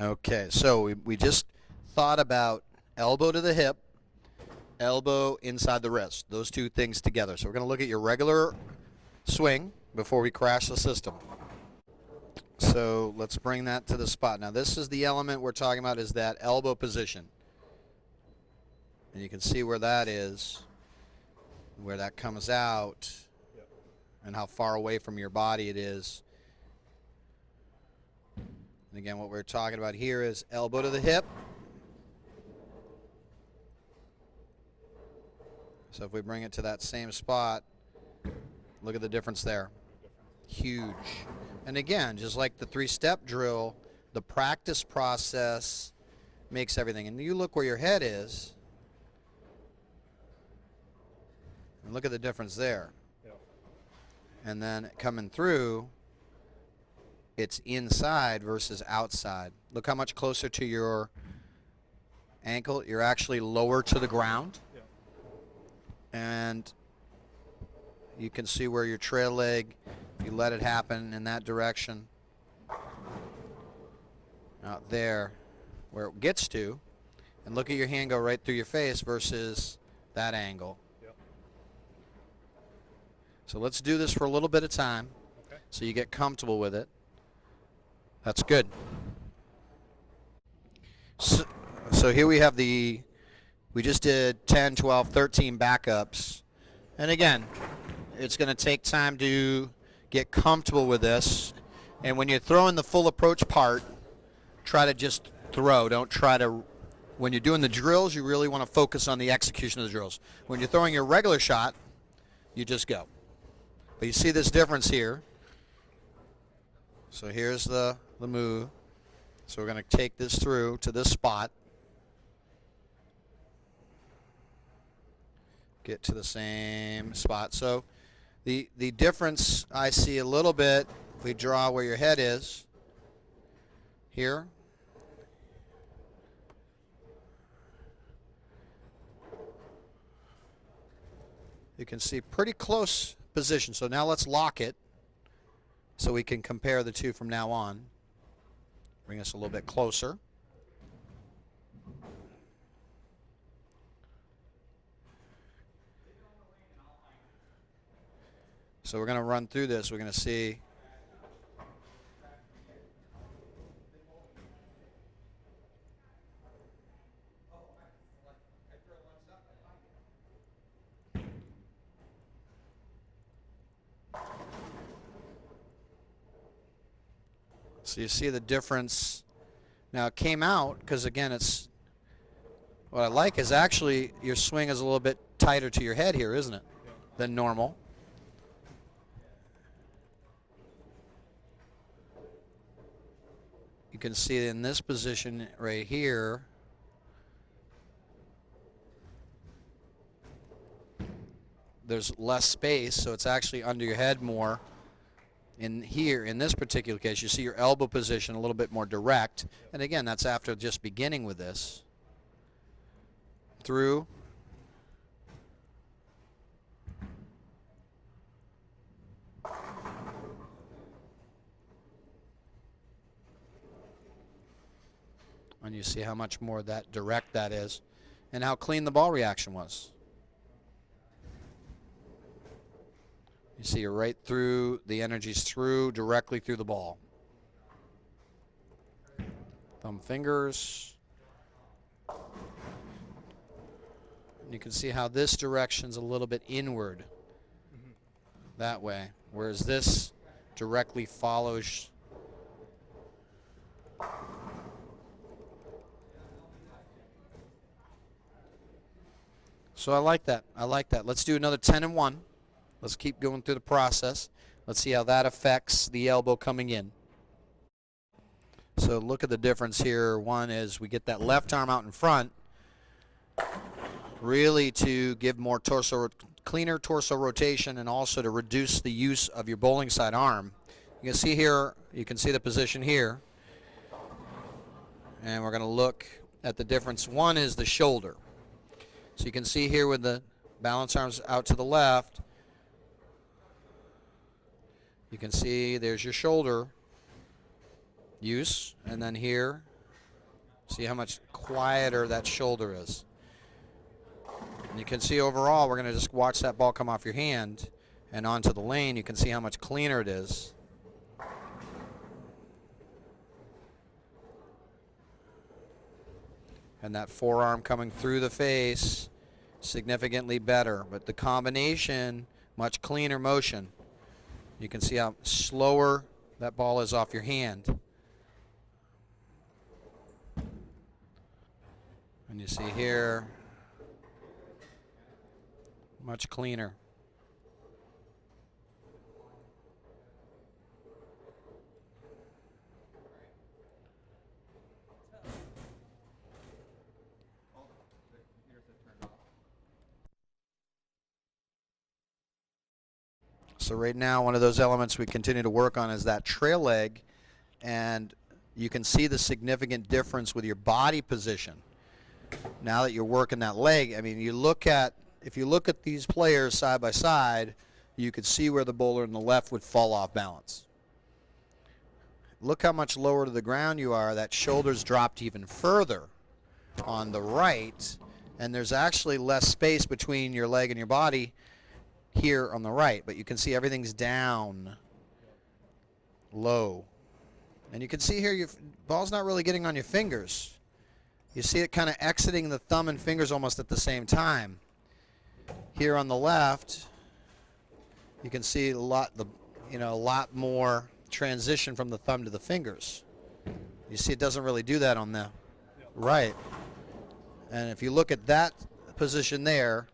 Okay, so we just thought about elbow to the hip, elbow inside the wrist, those two things together. So we're going to look at your regular swing before we crash the system. So let's bring that to the spot. Now this is the element we're talking about, is that elbow position. And you can see where that is, where that comes out, and how far away from your body it is. And again, what we're talking about here is elbow to the hip. So if we bring it to that same spot, look at the difference there. Huge. And again, just like the three-step drill, the practice process makes everything. And you look where your head is, and look at the difference there. And then coming through, it's inside versus outside. Look how much closer to your ankle. You're actually lower to the ground. And you can see where your trail leg, if you let it happen in that direction, out there where it gets to, and look at your hand go right through your face versus that angle. So let's do this for a little bit of time, so you get comfortable with it. That's good. So here we have we just did 10, 12, 13 backups. And again, it's going to take time to get comfortable with this. And when you're throwing the full approach part, try to just throw. Don't try to, when you're doing the drills, you really want to focus on the execution of the drills. When you're throwing your regular shot, you just go. But you see this difference here. So here's the move. So we're going to take this through to this spot. Get to the same spot. So the difference I see a little bit, if we draw where your head is here. You can see pretty close position. So now let's lock it so we can compare the two from now on. Bring us a little bit closer. So we're going to run through this. We're going to see. So you see the difference. Now it came out because, again, it's what I like is actually your swing is a little bit tighter to your head here, isn't it, than normal. You can see in this position right here, there's less space, so it's actually under your head more. In here, in this particular case, you see your elbow position a little bit more direct. And again, that's after just beginning with this. Through. And you see how much more that direct that is, and how clean the ball reaction was. You see right through, the energy's through, directly through the ball. Thumb fingers. You can see how this direction's a little bit inward that way, whereas this directly follows. So I like that. I like that. Let's do another 10 and 1. Let's keep going through the process. Let's see how that affects the elbow coming in. So look at the difference here. One is we get that left arm out in front, really to give more cleaner torso rotation, and also to reduce the use of your bowling side arm. You can see here, you can see the position here. And we're going to look at the difference. One is the shoulder. So you can see here with the balance arms out to the left, you can see there's your shoulder use, and then here See how much quieter that shoulder is. And you can see overall, we're going to just watch that ball come off your hand and onto the lane. You can see how much cleaner it is. And that forearm coming through the face, significantly better. But the combination, much cleaner motion. You can see how slower that ball is off your hand. And you see here, much cleaner. So right now, one of those elements we continue to work on is that trail leg, and you can see the significant difference with your body position. Now that you're working that leg, I mean, if you look at these players side by side, you could see where the bowler in the left would fall off balance. Look how much lower to the ground you are. That shoulder's dropped even further on the right, and there's actually less space between your leg and your body here on the right, but you can see everything's down low. And you can see here your ball's not really getting on your fingers. You see it kind of exiting the thumb and fingers almost at the same time. Here on the left, you can see a lot more transition from the thumb to the fingers. You see it doesn't really do that on the right. And if you look at that position there,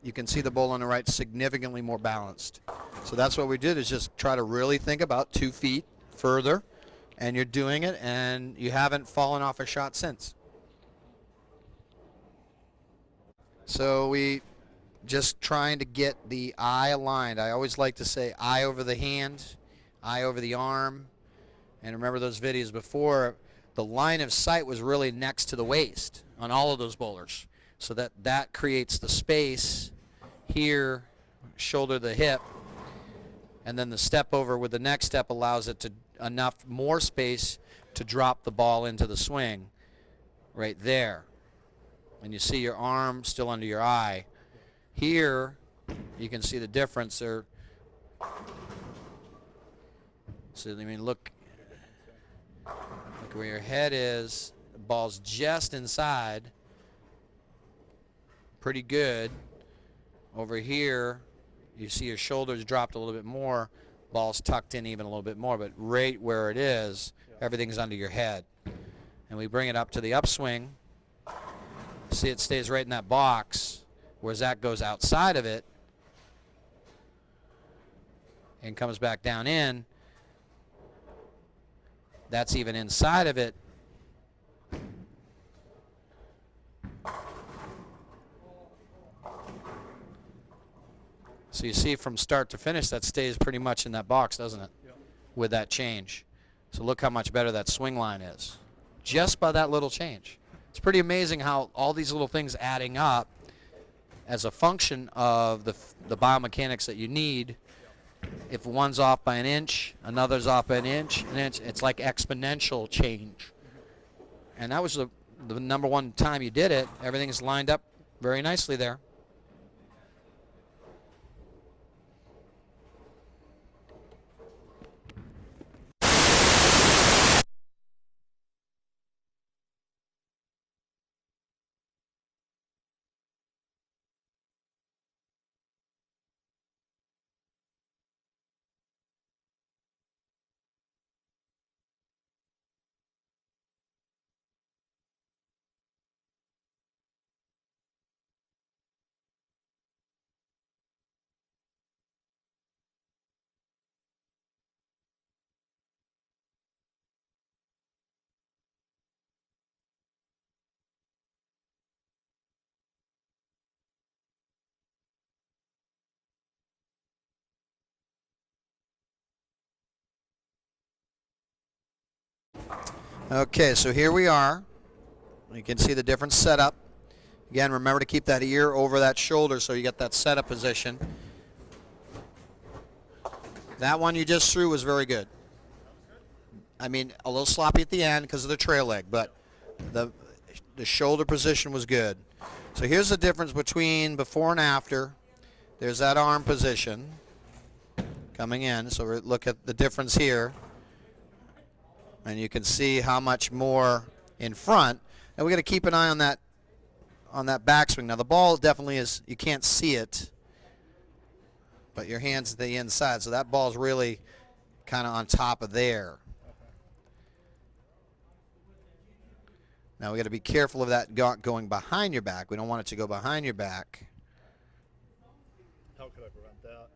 you can see the bowl on the right significantly more balanced. So that's what we did, is just try to really think about 2 feet further, and you're doing it, and you haven't fallen off a shot since. So we just trying to get the eye aligned. I always like to say eye over the hand, eye over the arm. And remember those videos before, the line of sight was really next to the waist on all of those bowlers. So that creates the space here, shoulder to hip, and then the step over with the next step allows it to enough more space to drop the ball into the swing right there. And you see your arm still under your eye. Here, you can see the difference there. So I mean, look where your head is. The ball's just inside. Pretty good. Over here, you see your shoulders dropped a little bit more. Ball's tucked in even a little bit more, but right where it is, everything's under your head. And we bring it up to the upswing. See, it stays right in that box, whereas that goes outside of it and comes back down in. That's even inside of it. So you see from start to finish, that stays pretty much in that box, doesn't it? Yep. With that change. So look how much better that swing line is, just by that little change. It's pretty amazing how all these little things adding up as a function of the biomechanics that you need. If one's off by an inch, another's off by an inch, it's like exponential change. And that was the number one time you did it. Everything's lined up very nicely there. Okay, so here we are. You can see the different setup. Again, remember to keep that ear over that shoulder so you get that setup position. That one you just threw was very good. I mean, a little sloppy at the end because of the trail leg, but the shoulder position was good. So here's the difference between before and after. There's that arm position coming in. So we look at the difference here. And you can see how much more in front. And we got to keep an eye on that backswing. Now the ball definitely is, you can't see it, but your hand's at the inside. So that ball's really kind of on top of there. Now we got to be careful of that going behind your back. We don't want it to go behind your back. How could I prevent that?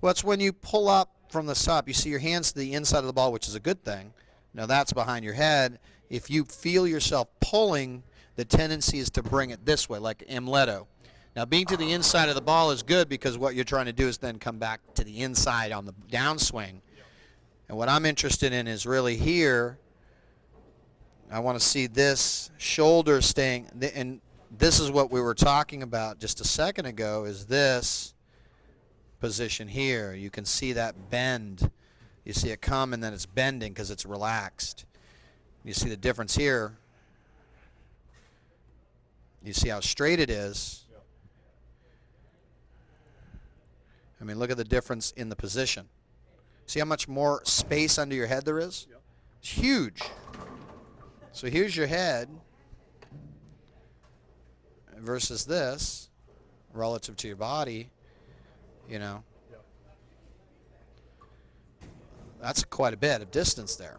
Well, it's when you pull up from the stop. You see your hands to the inside of the ball, which is a good thing. Now that's behind your head. If you feel yourself pulling, the tendency is to bring it this way, like Amleto. Now being to the inside of the ball is good because what you're trying to do is then come back to the inside on the downswing. And what I'm interested in is really here, I want to see this shoulder staying, and this is what we were talking about just a second ago, is this position here. You can see that bend. You see it come and then it's bending because it's relaxed. You see the difference here. You see how straight it is. I mean, look at the difference in the position. See how much more space under your head there is? It's huge. So here's your head versus this relative to your body, you know. That's quite a bit of distance there.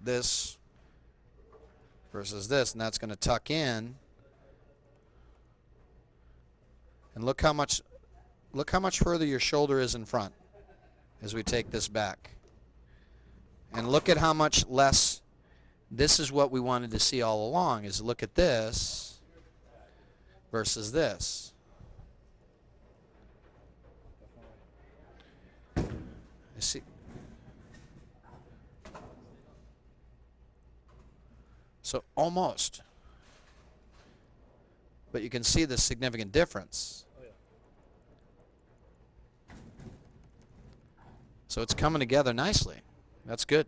This versus this, and that's going to tuck in. And look how much further your shoulder is in front as we take this back. And look at how much less. This is what we wanted to see all along, is look at this versus this. You see? So almost. But you can see the significant difference. So it's coming together nicely. That's good.